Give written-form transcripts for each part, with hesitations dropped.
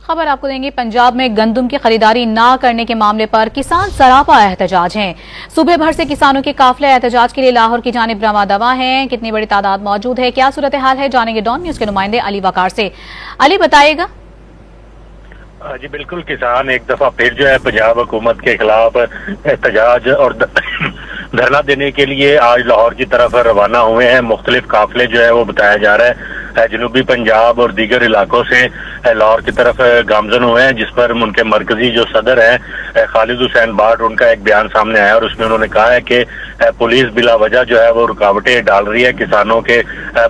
खबर आपको देंगे। पंजाब में गंदम की खरीदारी ना करने के मामले पर किसान सरापा एहतजाज हैं। सूबे भर से किसानों के काफिले एहतजाज के लिए लाहौर की जानिब रवां हैं। कितनी बड़ी तादाद मौजूद है, क्या सूरत हाल है, जानेंगे डॉन न्यूज के नुमाइंदे अली वकार से। अली बताइएगा। जी बिल्कुल, किसान एक दफा फिर जो है पंजाब हुकूमत के खिलाफ एहतजाज और धरना देने के लिए आज लाहौर की तरफ रवाना हुए हैं। मुख्तलिफ काफिले जो है वो बताया जा रहा है जनूबी पंजाब और दीगर इलाकों से लाहौर की तरफ गामजन हुए हैं, जिस पर उनके मरकजी जो सदर हैं खालिद हुसैन बाट, उनका एक बयान सामने आया और उसमें उन्होंने कहा है कि पुलिस बिला वजह जो है वो रुकावटें डाल रही है किसानों के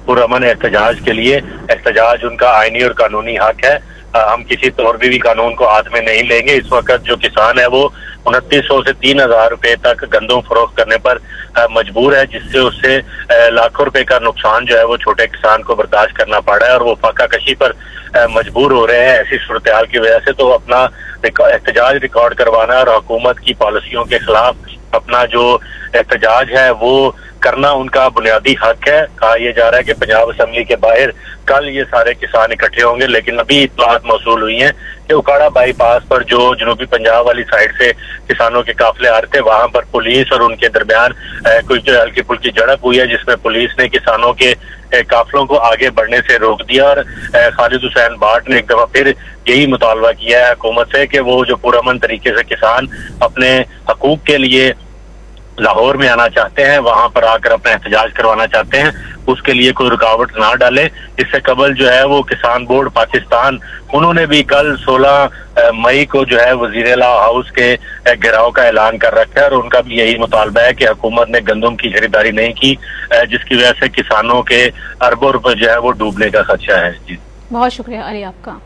पुरअमन एहतजाज के लिए। एहतजाज उनका आईनी और कानूनी हक है, हम किसी तौर पर भी कानून को हाथ में नहीं लेंगे। इस वक्त जो किसान है वो 2900 से 3000 रुपए तक गंदम फरोख्त करने पर मजबूर है, जिससे उससे लाखों रुपए का नुकसान जो है वो छोटे किसान को बर्दाश्त करना पड़ रहा है और वो फाका कशी पर मजबूर हो रहे हैं। ऐसी सूरत हाल की वजह से तो अपना एहतजाज रिकॉर्ड करवाना और हुकूमत की पॉलिसियों के खिलाफ अपना जो एहतजाज है वो करना उनका बुनियादी हक है। कहा यह जा रहा है कि पंजाब असम्बली के बाहर कल ये सारे किसान इकट्ठे होंगे, लेकिन अभी इत्तलात मौसूल हुई हैं कि उकाड़ा बाईपास पर जो जनूबी पंजाब वाली साइड से किसानों के काफिले आ रहे थे, वहां पर पुलिस और उनके दरमियान कुछ हल्की फुल्की झड़प हुई है, जिसमें पुलिस ने किसानों के काफिलों को आगे बढ़ने से रोक दिया और खालिद हुसैन बाट ने एक दफा फिर यही मुतालबा किया है हुकूमत से कि वो जो पुरअमन तरीके से किसान अपने हकूक के लिए लाहौर में आना चाहते हैं, वहां पर आकर अपना एहतजाज करवाना चाहते हैं, उसके लिए कोई रुकावट ना डाले। इससे कबल जो है वो किसान बोर्ड पाकिस्तान, उन्होंने भी कल 16 मई को जो है वजीर आला हाउस के घेराव का ऐलान कर रखा है और उनका भी यही मुतालबा है कि हुकूमत ने गंदम की खरीदारी नहीं की, जिसकी वजह से किसानों के अरबों रुपए जो है वो डूबने का खदशा है। जी बहुत शुक्रिया अली आपका।